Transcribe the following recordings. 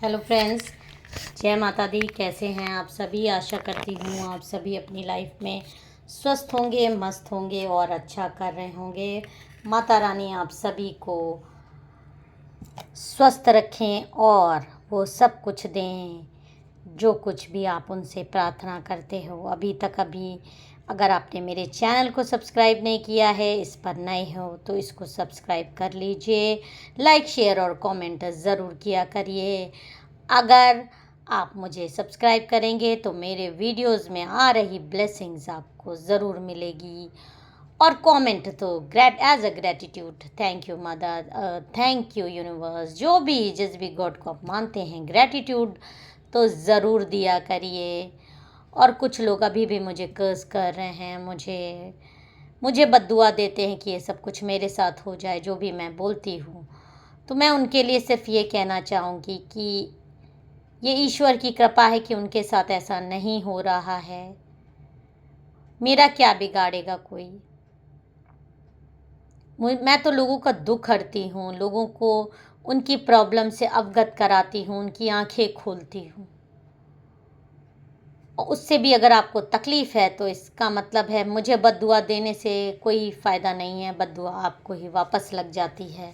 Hello friends, जय माता दी। कैसे हैं आप सभी? आशा करती हूँ आप सभी अपनी लाइफ में स्वस्थ होंगे, मस्त होंगे और अच्छा कर रहे होंगे। माता रानी आप सभी को स्वस्थ रखें और वो सब कुछ दें जो कुछ भी आप उनसे प्रार्थना करते हो। अभी अगर आपने मेरे चैनल को सब्सक्राइब नहीं किया है, इस पर नए हो तो इसको सब्सक्राइब कर लीजिए। लाइक, शेयर और कमेंट ज़रूर किया करिए। अगर आप मुझे सब्सक्राइब करेंगे तो मेरे वीडियोस में आ रही ब्लेसिंग्स आपको ज़रूर मिलेगी। और कमेंट तो as a gratitude, thank you mother, thank you universe, जो भी जिस भी गॉड को आप मानते हैं, ग्रेटिट्यूड तो ज़रूर दिया करिए। और कुछ लोग अभी भी मुझे कर्स कर रहे हैं, मुझे बद्दुआ देते हैं कि ये सब कुछ मेरे साथ हो जाए जो भी मैं बोलती हूँ। तो मैं उनके लिए सिर्फ ये कहना चाहूँगी कि ये ईश्वर की कृपा है कि उनके साथ ऐसा नहीं हो रहा है। मेरा क्या बिगाड़ेगा कोई? मैं तो लोगों का दुख हरती हूँ, लोगों को उनकी प्रॉब्लम से अवगत कराती हूँ, उनकी आंखें खोलती हूँ। और उससे भी अगर आपको तकलीफ़ है तो इसका मतलब है मुझे बद्दुआ देने से कोई फ़ायदा नहीं है, बद्दुआ आपको ही वापस लग जाती है।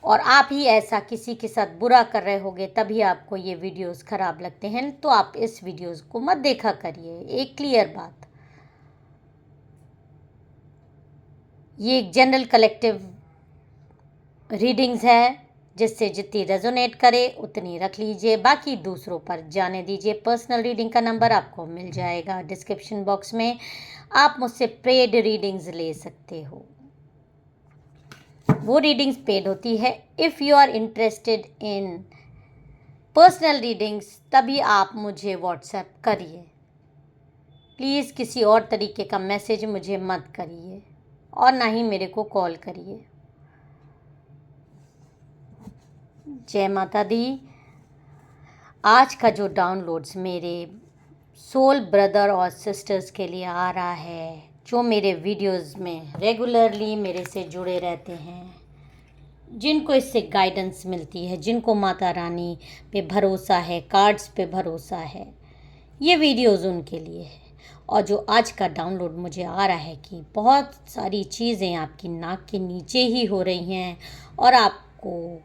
और आप ही ऐसा किसी के साथ बुरा कर रहे होगे तभी आपको ये वीडियोस ख़राब लगते हैं, तो आप इस वीडियोस को मत देखा करिए। एक क्लियर बात, ये एक जनरल कलेक्टिव रीडिंग्स है, जिससे जितनी रेजोनेट करे उतनी रख लीजिए, बाकी दूसरों पर जाने दीजिए। पर्सनल रीडिंग का नंबर आपको मिल जाएगा डिस्क्रिप्शन बॉक्स में, आप मुझसे पेड रीडिंग्स ले सकते हो। वो रीडिंग्स पेड होती है। If you are interested in personal readings तभी आप मुझे व्हाट्सएप करिए। प्लीज़ किसी और तरीके का मैसेज मुझे मत करिए और ना ही मेरे को कॉल करिए। जय माता दी। आज का जो डाउनलोड्स मेरे सोल ब्रदर और सिस्टर्स के लिए आ रहा है, जो मेरे वीडियोस में रेगुलरली मेरे से जुड़े रहते हैं, जिनको इससे गाइडेंस मिलती है, जिनको माता रानी पे भरोसा है, कार्ड्स पे भरोसा है, ये वीडियोस उनके लिए है। और जो आज का डाउनलोड मुझे आ रहा है कि बहुत सारी चीज़ें आपकी नाक के नीचे ही हो रही हैं और आपको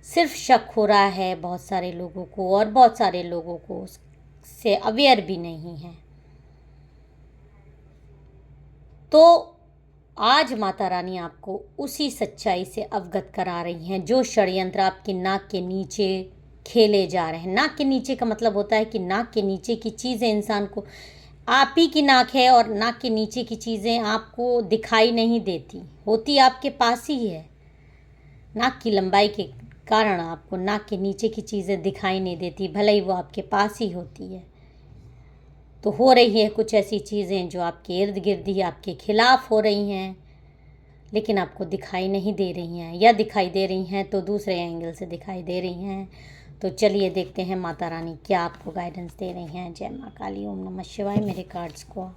सिर्फ शक हो रहा है बहुत सारे लोगों को, और बहुत सारे लोगों को उससे अवेयर भी नहीं है। तो आज माता रानी आपको उसी सच्चाई से अवगत करा रही हैं जो षड्यंत्र आपकी नाक के नीचे खेले जा रहे हैं। नाक के नीचे का मतलब होता है कि नाक के नीचे की चीज़ें इंसान को, आप ही की नाक है और नाक के नीचे की चीज़ें आपको दिखाई नहीं देती, होती आपके पास ही है। नाक की लंबाई के कारण आपको नाक के नीचे की चीज़ें दिखाई नहीं देती, भले ही वो आपके पास ही होती है। तो हो रही है कुछ ऐसी चीज़ें जो आपके इर्द गिर्द ही आपके खिलाफ हो रही हैं, लेकिन आपको दिखाई नहीं दे रही हैं, या दिखाई दे रही हैं तो दूसरे एंगल से दिखाई दे रही हैं। तो चलिए देखते हैं माता रानी क्या आपको गाइडेंस दे रही हैं। जय माँ काली, ओम नमः शिवाय। मेरे कार्ड्स को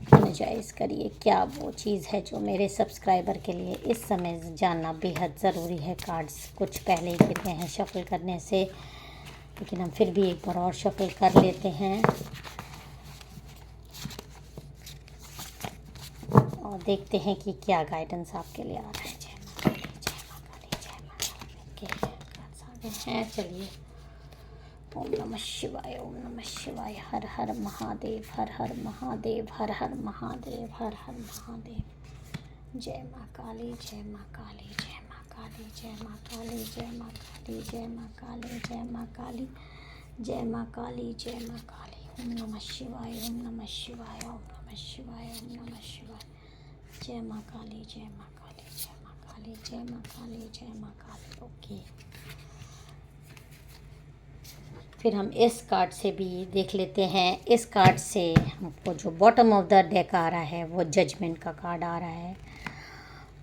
एनर्जाइज करिए, क्या वो चीज़ है जो मेरे सब्सक्राइबर के लिए इस समय जानना बेहद ज़रूरी है। कार्ड्स कुछ पहले ही गिर गए हैं शफल करने से, लेकिन हम फिर भी एक बार और शफल कर लेते हैं और देखते हैं कि क्या गाइडेंस आपके लिए आ रहा है। जय माँ काली, जय माँ काली, जय माँ काली के कार्ड्स आ गए हैं। चलिए, ओम नमः शिवाय, ओम नमः शिवाय। हर हर महादेव, हर हर महादेव, हर हर महादेव, हर हर महादेव। जय माँ काली, जय माँ काली, जय माँ काली, जय माँ काली, जय माँ काली, जय माँ काली, जय माँ काली, जय माँ काली, जय माँ काली। ओम नमः शिवाय, ओम नमः शिवाय, ओम नमः शिवाय, ओम नमः शिवाय। जय माँ काली, जय माँ काली, जय माँ काली, जय माँ काली, जय माँ काली। ओके, फिर हम इस कार्ड से भी देख लेते हैं। इस कार्ड से हमको जो बॉटम ऑफ द डेक आ रहा है वो जजमेंट का कार्ड आ रहा है,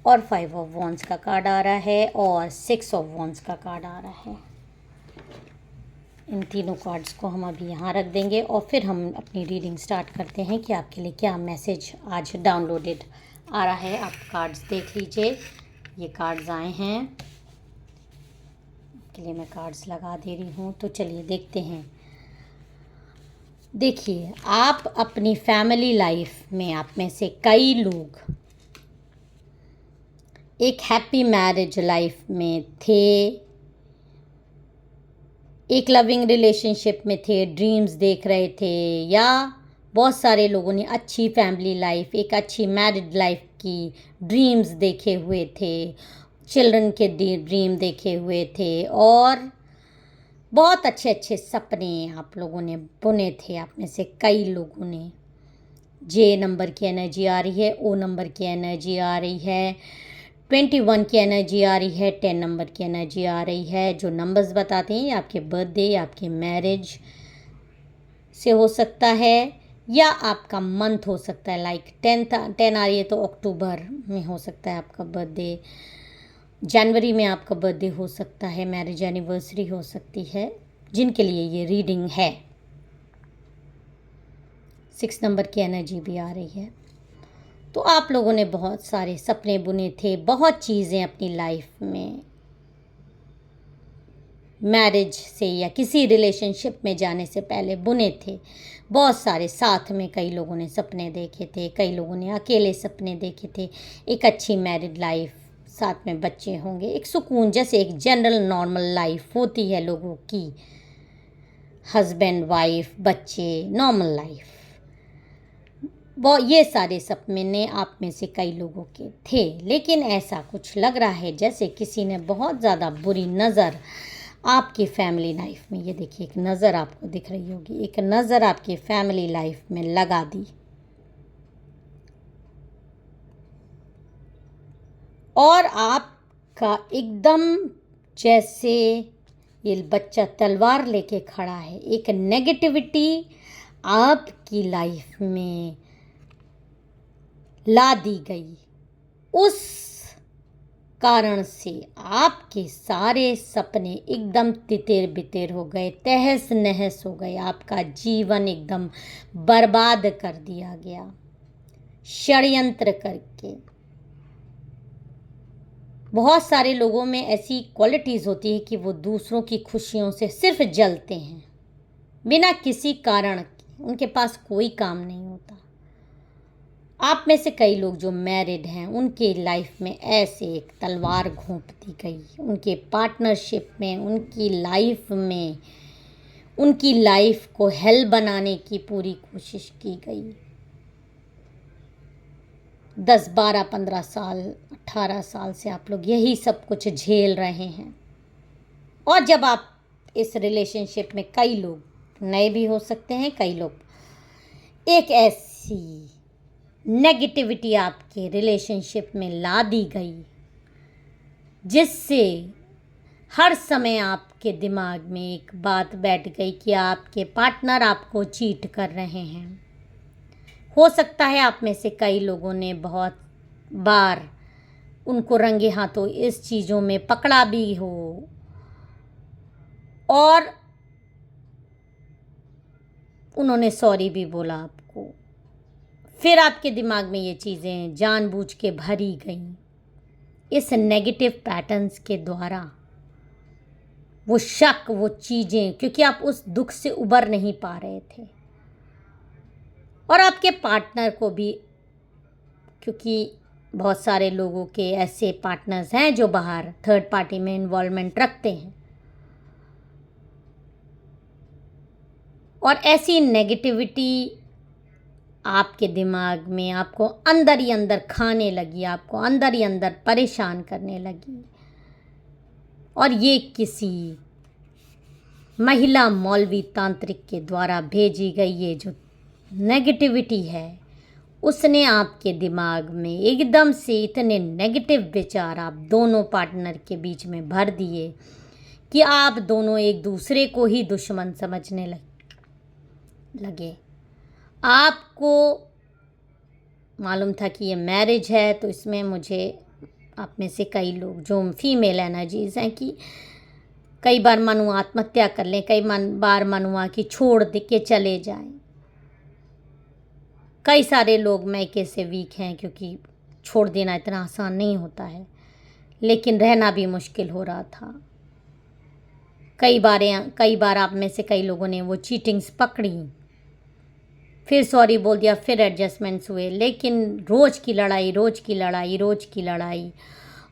और 5 ऑफ वॉन्ड्स का कार्ड आ रहा है, और 6 ऑफ वॉन्ड्स का कार्ड आ रहा है। इन तीनों कार्ड्स को हम अभी यहाँ रख देंगे और फिर हम अपनी रीडिंग स्टार्ट करते हैं कि आपके लिए क्या मैसेज आज डाउनलोडेड आ रहा है। आप कार्ड्स देख लीजिए, ये कार्ड्स आए हैं। आपके लिए मैं कार्ड्स लगा दे रही हूँ। तो चलिए देखते हैं। देखिए, आप अपनी फैमिली लाइफ में आप में से कई लोग एक हैप्पी मैरिज लाइफ में थे, एक लविंग रिलेशनशिप में थे, ड्रीम्स देख रहे थे, या बहुत सारे लोगों ने अच्छी फैमिली लाइफ, एक अच्छी मैरिड लाइफ की ड्रीम्स देखे हुए थे, चिल्ड्रन के ड्रीम देखे हुए थे, और बहुत अच्छे अच्छे सपने आप लोगों ने बुने थे। आप में से कई लोगों ने जे नंबर की एनर्जी आ रही है, ओ नंबर की एनर्जी आ रही है, 21 की एनर्जी आ रही है, 10 नंबर की एनर्जी आ रही है। जो नंबर्स बताते हैं आपके बर्थडे, आपके मैरिज से हो सकता है, या आपका मंथ हो सकता है। लाइक 10 आ रही है तो अक्टूबर में हो सकता है आपका बर्थडे, जनवरी में आपका बर्थडे हो सकता है, मैरिज एनिवर्सरी हो सकती है, जिनके लिए ये रीडिंग है। 6 नंबर की एनर्जी भी आ रही है। तो आप लोगों ने बहुत सारे सपने बुने थे, बहुत चीज़ें अपनी लाइफ में मैरिज से या किसी रिलेशनशिप में जाने से पहले बुने थे। बहुत सारे साथ में कई लोगों ने सपने देखे थे, कई लोगों ने अकेले सपने देखे थे। एक अच्छी मैरिड लाइफ, साथ में बच्चे होंगे, एक सुकून, जैसे एक जनरल नॉर्मल लाइफ होती है लोगों की, हस्बैंड वाइफ, बच्चे, नॉर्मल लाइफ। वो ये सारे सपने आप में से कई लोगों के थे। लेकिन ऐसा कुछ लग रहा है जैसे किसी ने बहुत ज़्यादा बुरी नज़र आपकी फैमिली लाइफ में, ये देखिए एक नज़र आपको दिख रही होगी, एक नज़र आपकी फैमिली लाइफ में लगा दी, और आपका एकदम जैसे ये बच्चा तलवार लेके खड़ा है, एक नेगेटिविटी आपकी लाइफ में ला दी गई। उस कारण से आपके सारे सपने एकदम तितिर बितिर हो गए, तहस नहस हो गए, आपका जीवन एकदम बर्बाद कर दिया गया षड्यंत्र करके। बहुत सारे लोगों में ऐसी क्वालिटीज़ होती है कि वो दूसरों की खुशियों से सिर्फ जलते हैं, बिना किसी कारण के, उनके पास कोई काम नहीं होता। आप में से कई लोग जो मैरिड हैं, उनके लाइफ में ऐसे एक तलवार घोंप दी गई, उनके पार्टनरशिप में, उनकी लाइफ में, उनकी लाइफ को हेल बनाने की पूरी कोशिश की गई। 10, 12, 15 साल, 18 साल से आप लोग यही सब कुछ झेल रहे हैं। और जब आप इस रिलेशनशिप में, कई लोग नए भी हो सकते हैं, कई लोग एक ऐसी नेगेटिविटी आपके रिलेशनशिप में ला दी गई जिससे हर समय आपके दिमाग में एक बात बैठ गई कि आपके पार्टनर आपको चीट कर रहे हैं। हो सकता है आप में से कई लोगों ने बहुत बार उनको रंगे हाथों इस चीज़ों में पकड़ा भी हो, और उन्होंने सॉरी भी बोला आपको, फिर आपके दिमाग में ये चीज़ें जानबूझ के भरी गईं इस नेगेटिव पैटर्न्स के द्वारा। वो शक, वो चीज़ें, क्योंकि आप उस दुख से उबर नहीं पा रहे थे, और आपके पार्टनर को भी, क्योंकि बहुत सारे लोगों के ऐसे पार्टनर्स हैं जो बाहर थर्ड पार्टी में इन्वॉल्वमेंट रखते हैं, और ऐसी नेगेटिविटी आपके दिमाग में आपको अंदर ही अंदर खाने लगी, आपको अंदर ही अंदर परेशान करने लगी। और ये किसी महिला मौलवी तांत्रिक के द्वारा भेजी गई ये जो नेगेटिविटी है, उसने आपके दिमाग में एकदम से इतने नेगेटिव विचार आप दोनों पार्टनर के बीच में भर दिए कि आप दोनों एक दूसरे को ही दुश्मन समझने लगे। आपको मालूम था कि ये मैरिज है, तो इसमें मुझे, आप में से कई लोग जो फीमेल एनर्जीज़ हैं, कि कई बार मन हुआ आत्महत्या कर लें, कई बार मन हुआ कि छोड़ दे के चले जाएं। कई सारे लोग मैके से वीक हैं, क्योंकि छोड़ देना इतना आसान नहीं होता है, लेकिन रहना भी मुश्किल हो रहा था। कई बार आप में से कई लोगों ने वो चीटिंग्स पकड़ी, फिर सॉरी बोल दिया, फिर एडजस्टमेंट्स हुए, लेकिन रोज़ की लड़ाई, रोज़ की लड़ाई, रोज़ की लड़ाई,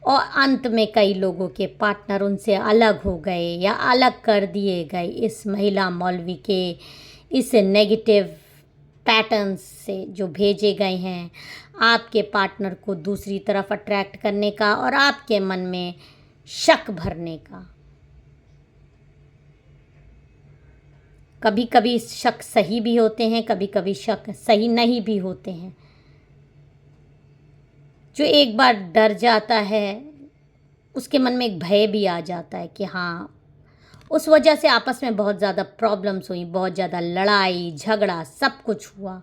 और अंत में कई लोगों के पार्टनर उनसे अलग हो गए या अलग कर दिए गए इस महिला मौलवी के इस नेगेटिव पैटर्न्स से जो भेजे गए हैं आपके पार्टनर को दूसरी तरफ अट्रैक्ट करने का और आपके मन में शक भरने का। कभी कभी शक सही भी होते हैं, कभी कभी शक सही नहीं भी होते हैं। जो एक बार डर जाता है उसके मन में एक भय भी आ जाता है कि हाँ, उस वजह से आपस में बहुत ज़्यादा प्रॉब्लम्स हुई, बहुत ज़्यादा लड़ाई झगड़ा सब कुछ हुआ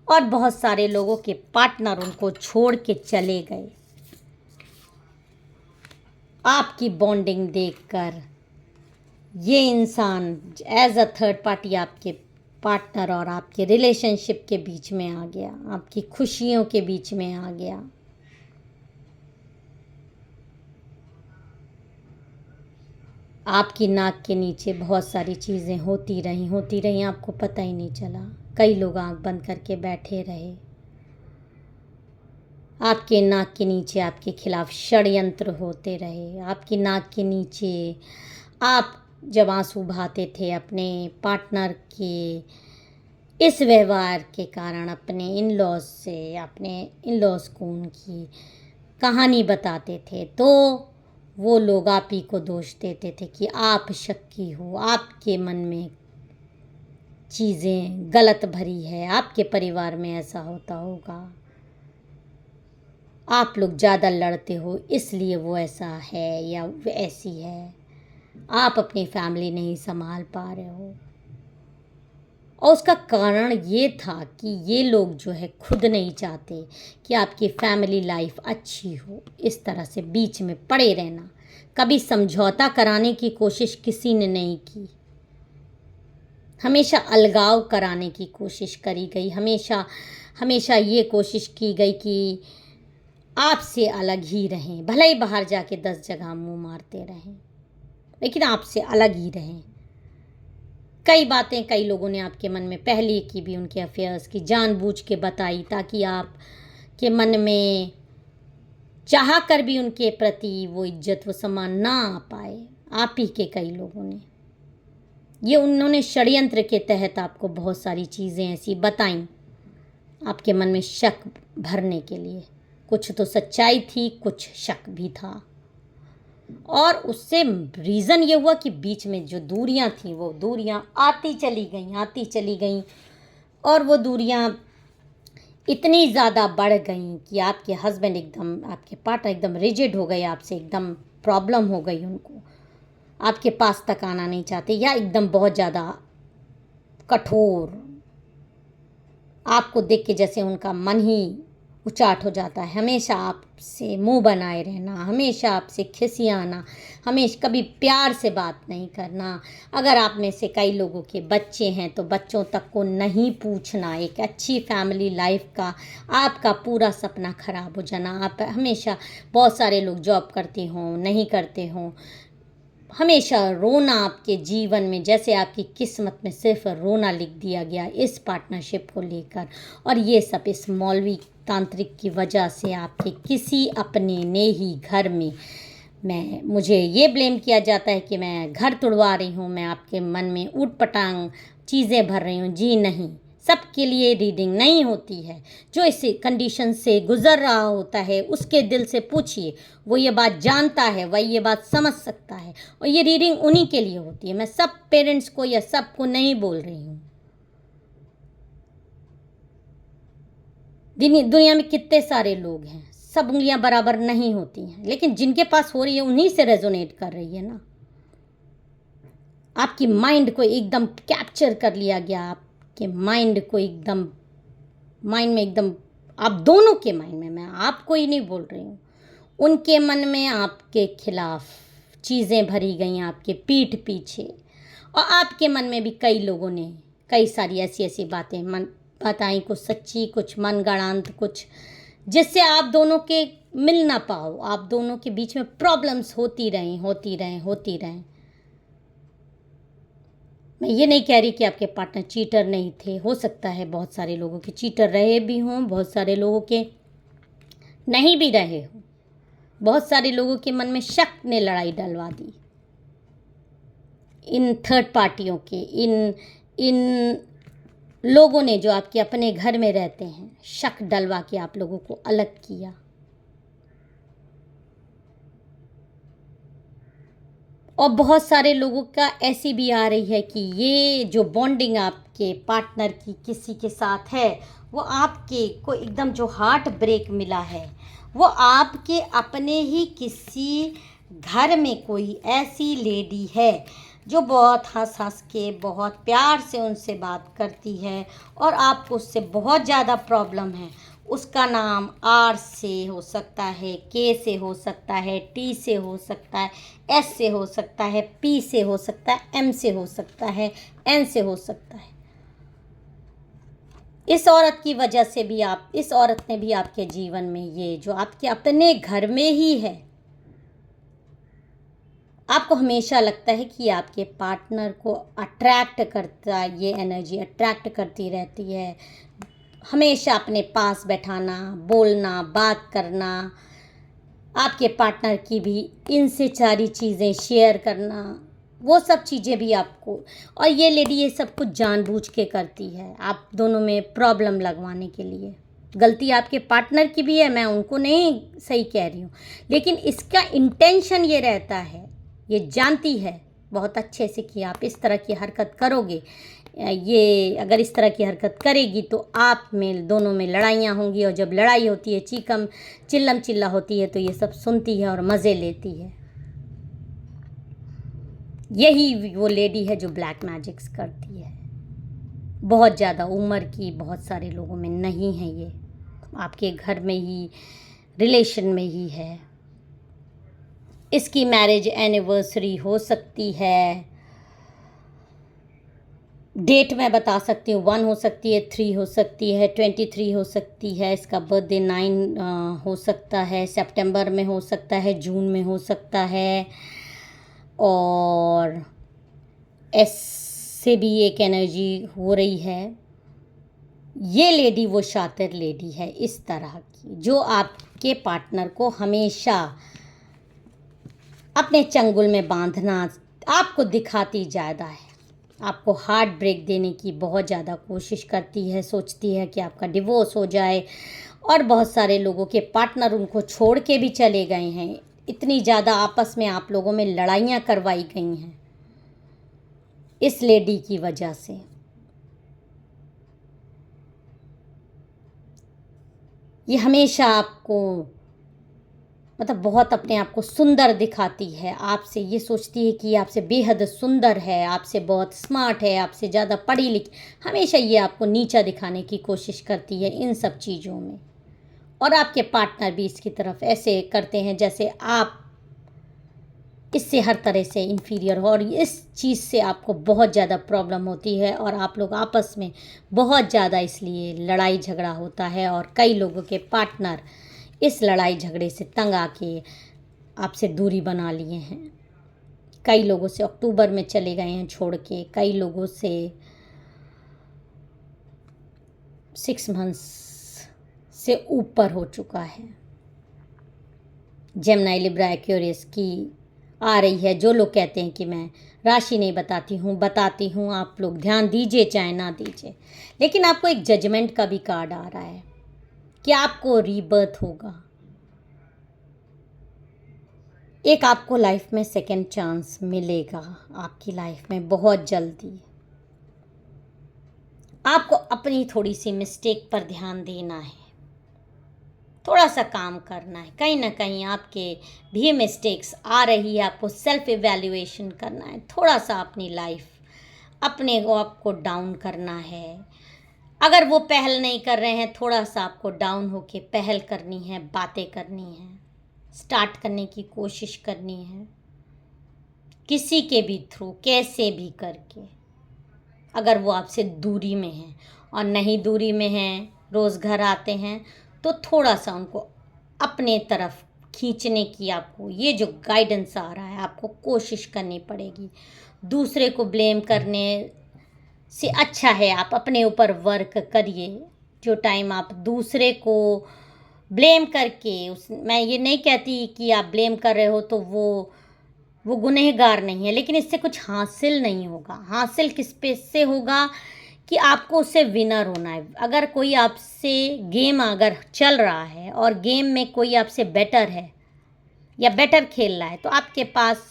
और बहुत सारे लोगों के पार्टनर उनको छोड़ के चले गए। आपकी बॉन्डिंग देखकर ये इंसान एज अ थर्ड पार्टी आपके पार्टनर और आपके रिलेशनशिप के बीच में आ गया, आपकी खुशियों के बीच में आ गया। आपकी नाक के नीचे बहुत सारी चीज़ें होती रहीं, आपको पता ही नहीं चला। कई लोग आंख बंद करके बैठे रहे। आपके नाक के नीचे आपके खिलाफ षड्यंत्र होते रहे। आपकी नाक के नीचे आप जब आंसू बहाते थे अपने पार्टनर के इस व्यवहार के कारण, अपने इन लॉज से, अपने इन लॉज को उनकी कहानी बताते थे, तो वो लोग आप ही को दोष देते थे कि आप शक्की हो, आपके मन में चीज़ें गलत भरी है, आपके परिवार में ऐसा होता होगा, आप लोग ज़्यादा लड़ते हो इसलिए वो ऐसा है या वो ऐसी है, आप अपनी फैमिली नहीं संभाल पा रहे हो। और उसका कारण ये था कि ये लोग जो है खुद नहीं चाहते कि आपकी फैमिली लाइफ अच्छी हो। इस तरह से बीच में पड़े रहना, कभी समझौता कराने की कोशिश किसी ने नहीं की, हमेशा अलगाव कराने की कोशिश करी गई, हमेशा ये कोशिश की गई कि आपसे अलग ही रहें, भले ही बाहर जाके 10 जगह मुंह मारते रहें लेकिन आपसे अलग ही रहें। कई बातें कई लोगों ने आपके मन में पहले की भी, उनके अफेयर्स की जानबूझ के बताई ताकि आप के मन में चाह कर भी उनके प्रति वो इज्जत वो सम्मान ना आ पाए। आप ही के कई लोगों ने ये उन्होंने षड्यंत्र के तहत आपको बहुत सारी चीज़ें ऐसी बताईं आपके मन में शक भरने के लिए। कुछ तो सच्चाई थी, कुछ शक भी था, और उससे रीज़न ये हुआ कि बीच में जो दूरियां थी वो दूरियां आती चली गईं और वो दूरियां इतनी ज़्यादा बढ़ गईं कि आपके हस्बैंड एकदम, आपके पार्टनर एकदम रिजिड हो गए, आपसे एकदम प्रॉब्लम हो गई, उनको आपके पास तक आना नहीं चाहते या एकदम बहुत ज़्यादा कठोर, आपको देख के जैसे उनका मन ही उचाट हो जाता है, हमेशा आपसे मुंह बनाए रहना, हमेशा आपसे खिसियाना, हमेशा कभी प्यार से बात नहीं करना। अगर आप में से कई लोगों के बच्चे हैं तो बच्चों तक को नहीं पूछना, एक अच्छी फैमिली लाइफ का आपका पूरा सपना खराब हो जाना। आप हमेशा, बहुत सारे लोग जॉब करते हों नहीं करते हों, हमेशा रोना आपके जीवन में, जैसे आपकी किस्मत में सिर्फ रोना लिख दिया गया इस पार्टनरशिप को लेकर। और ये सब इस मौलवी तांत्रिक की वजह से आपके किसी अपने ने ही घर में, मुझे ये ब्लेम किया जाता है कि मैं घर तुड़वा रही हूँ, मैं आपके मन में ऊट पटांग चीज़ें भर रही हूँ। जी नहीं, सबके लिए रीडिंग नहीं होती है। जो इस कंडीशन से गुज़र रहा होता है उसके दिल से पूछिए, वो ये बात जानता है, वह ये बात समझ सकता है, और ये रीडिंग उन्हीं के लिए होती है। मैं सब पेरेंट्स को या सबको नहीं बोल रही हूँ। दुनिया में कितने सारे लोग हैं, सब उंगलियां बराबर नहीं होती हैं, लेकिन जिनके पास हो रही है उन्हीं से रेजोनेट कर रही है ना। आपकी माइंड को एकदम कैप्चर कर लिया गया, आपके माइंड को एकदम, माइंड में एकदम, आप दोनों के माइंड में, मैं आपको ही नहीं बोल रही हूँ, उनके मन में आपके खिलाफ चीज़ें भरी गई आपके पीठ पीछे, और आपके मन में भी कई लोगों ने कई सारी ऐसी ऐसी बातें मन बताई, कुछ सच्ची, कुछ मन गढ़ंत, कुछ जिससे आप दोनों के मिल ना पाओ, आप दोनों के बीच में प्रॉब्लम्स होती रहें। मैं ये नहीं कह रही कि आपके पार्टनर चीटर नहीं थे, हो सकता है बहुत सारे लोगों के चीटर रहे भी हों, बहुत सारे लोगों के नहीं भी रहे हों, बहुत सारे लोगों के मन में शक ने लड़ाई डलवा दी इन थर्ड पार्टियों के, इन लोगों ने जो आपके अपने घर में रहते हैं, शक डलवा के आप लोगों को अलग किया। और बहुत सारे लोगों का ऐसी भी आ रही है कि ये जो बॉन्डिंग आपके पार्टनर की किसी के साथ है, वो आपके को एकदम जो हार्ट ब्रेक मिला है, वो आपके अपने ही किसी घर में कोई ऐसी लेडी है जो बहुत हंस हंस के बहुत प्यार से उनसे बात करती है और आपको उससे बहुत ज़्यादा प्रॉब्लम है। उसका नाम आर से हो सकता है, के से हो सकता है, टी से हो सकता है, एस से हो सकता है, पी से हो सकता है, एम से हो सकता है, एन से हो सकता है। इस औरत की वजह से भी इस औरत ने भी आपके जीवन में ये जो आपके अपने घर में ही है, आपको हमेशा लगता है कि आपके पार्टनर को अट्रैक्ट करता, ये एनर्जी अट्रैक्ट करती रहती है, हमेशा अपने पास बैठाना, बोलना, बात करना, आपके पार्टनर की भी इनसे सारी चीज़ें शेयर करना, वो सब चीज़ें भी आपको, और ये लेडी ये सब कुछ जानबूझ के करती है आप दोनों में प्रॉब्लम लगवाने के लिए। गलती आपके पार्टनर की भी है, मैं उनको नहीं सही कह रही हूँ, लेकिन इसका इंटेंशन ये रहता है, ये जानती है बहुत अच्छे से कि आप इस तरह की हरकत करोगे, ये अगर इस तरह की हरकत करेगी तो आप में दोनों में लड़ाइयाँ होंगी, और जब लड़ाई होती है, चीकम चिल्लम चिल्ला होती है, तो ये सब सुनती है और मज़े लेती है। यही वो लेडी है जो ब्लैक मैजिक्स करती है। बहुत ज़्यादा उम्र की बहुत सारे लोगों में नहीं है, ये आपके घर में ही, रिलेशन में ही है। इसकी मैरिज एनिवर्सरी हो सकती है, डेट मैं बता सकती हूँ, 1 हो सकती है, 3 हो सकती है, 23 हो सकती है, इसका बर्थडे 9 हो सकता है, सितंबर में हो सकता है, जून में हो सकता है, और एस से भी एक एनर्जी हो रही है। ये लेडी वो शातिर लेडी है इस तरह की, जो आपके पार्टनर को हमेशा अपने चंगुल में बांधना आपको दिखाती ज़्यादा है, आपको हार्ट ब्रेक देने की बहुत ज़्यादा कोशिश करती है, सोचती है कि आपका डिवोर्स हो जाए, और बहुत सारे लोगों के पार्टनर उनको छोड़ के भी चले गए हैं। इतनी ज़्यादा आपस में आप लोगों में लड़ाइयाँ करवाई गई हैं इस लेडी की वजह से। ये हमेशा आपको मतलब बहुत अपने आप को सुंदर दिखाती है, आपसे ये सोचती है कि आपसे बेहद सुंदर है, आपसे बहुत स्मार्ट है, आपसे ज़्यादा पढ़ी लिखी, हमेशा ये आपको नीचा दिखाने की कोशिश करती है इन सब चीज़ों में। और आपके पार्टनर भी इसकी तरफ ऐसे करते हैं जैसे आप इससे हर तरह से इन्फीरियर हो, और इस चीज़ से आपको बहुत ज़्यादा प्रॉब्लम होती है, और आप लोग आपस में बहुत ज़्यादा इसलिए लड़ाई झगड़ा होता है, और कई लोगों के पार्टनर इस लड़ाई झगड़े से तंग आके आपसे दूरी बना लिए हैं। कई लोगों से अक्टूबर में चले गए हैं छोड़ के, कई लोगों से 6 मंथ्स से ऊपर हो चुका है। जेमिनी, लिब्रा, एक्वेरियस की आ रही है। जो लोग कहते हैं कि मैं राशि नहीं बताती हूँ, आप लोग ध्यान दीजिए चाहे ना दीजिए, लेकिन आपको एक जजमेंट का भी कार्ड आ रहा है कि आपको रीबर्थ होगा, एक आपको लाइफ में सेकंड चांस मिलेगा आपकी लाइफ में बहुत जल्दी। आपको अपनी थोड़ी सी मिस्टेक पर ध्यान देना है, थोड़ा सा काम करना है, कहीं ना कहीं आपके भी मिस्टेक्स आ रही है, आपको सेल्फ इवैल्यूएशन करना है, थोड़ा सा अपनी लाइफ अपने को आपको डाउन करना है। अगर वो पहल नहीं कर रहे हैं, थोड़ा सा आपको डाउन होके पहल करनी है, बातें करनी है, स्टार्ट करने की कोशिश करनी है, किसी के भी थ्रू कैसे भी करके। अगर वो आपसे दूरी में हैं और नहीं दूरी में हैं, रोज़ घर आते हैं, तो थोड़ा सा उनको अपने तरफ खींचने की आपको ये जो गाइडेंस आ रहा है आपको कोशिश करनी पड़ेगी। दूसरे को ब्लेम करने से अच्छा है आप अपने ऊपर वर्क करिए। जो टाइम आप दूसरे को ब्लेम करके मैं ये नहीं कहती कि आप ब्लेम कर रहे हो तो वो गुनहगार नहीं है, लेकिन इससे कुछ हासिल नहीं होगा। हासिल किस पे से होगा कि आपको उससे विनर होना है। अगर कोई आपसे गेम अगर चल रहा है और गेम में कोई आपसे बेटर है या बेटर खेल रहा है, तो आपके पास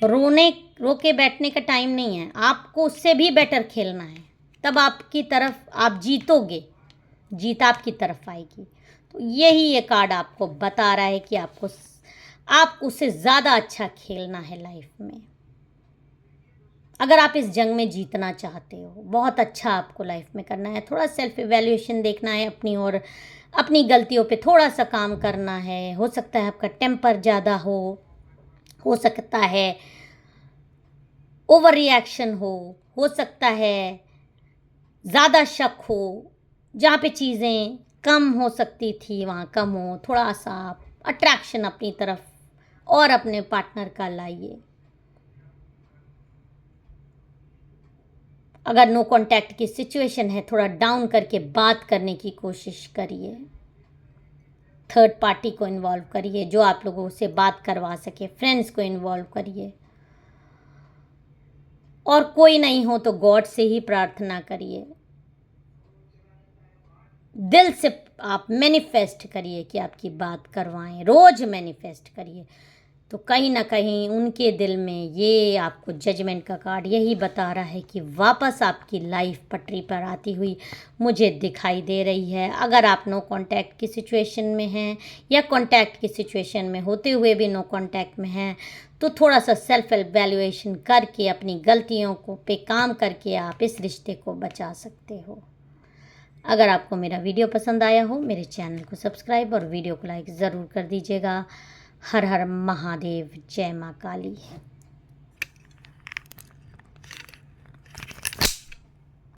रो के बैठने का टाइम नहीं है। आपको उससे भी बेटर खेलना है, तब आपकी तरफ आप जीतोगे, जीत आपकी तरफ आएगी। तो यही ये कार्ड आपको बता रहा है कि आप उससे ज़्यादा अच्छा खेलना है लाइफ में। अगर आप इस जंग में जीतना चाहते हो, बहुत अच्छा आपको लाइफ में करना है। थोड़ा सेल्फ इवैल्यूएशन देखना है अपनी, और अपनी गलतियों पे थोड़ा सा काम करना है। हो सकता है आपका टेम्पर ज़्यादा हो सकता है ओवर रिएक्शन हो सकता है ज़्यादा शक हो, जहाँ पे चीज़ें कम हो सकती थी वहाँ कम हो। थोड़ा सा आप अट्रैक्शन अपनी तरफ और अपने पार्टनर का लाइए। अगर नो कांटेक्ट की सिचुएशन है, थोड़ा डाउन करके बात करने की कोशिश करिए। थर्ड पार्टी को इन्वॉल्व करिए जो आप लोगों से बात करवा सके। फ्रेंड्स को इन्वॉल्व करिए, और कोई नहीं हो तो गॉड से ही प्रार्थना करिए। दिल से आप मैनिफेस्ट करिए कि आपकी बात करवाएं, रोज मैनिफेस्ट करिए। तो कहीं ना कहीं उनके दिल में ये आपको जजमेंट का कार्ड यही बता रहा है कि वापस आपकी लाइफ पटरी पर आती हुई मुझे दिखाई दे रही है। अगर आप नो कांटेक्ट की सिचुएशन में हैं या कांटेक्ट की सिचुएशन में होते हुए भी नो कांटेक्ट में हैं, तो थोड़ा सा सेल्फ एवैल्यूएशन करके अपनी गलतियों को पे काम करके आप इस रिश्ते को बचा सकते हो। अगर आपको मेरा वीडियो पसंद आया हो, मेरे चैनल को सब्सक्राइब और वीडियो को लाइक ज़रूर कर दीजिएगा। हर हर महादेव, जय माँ काली।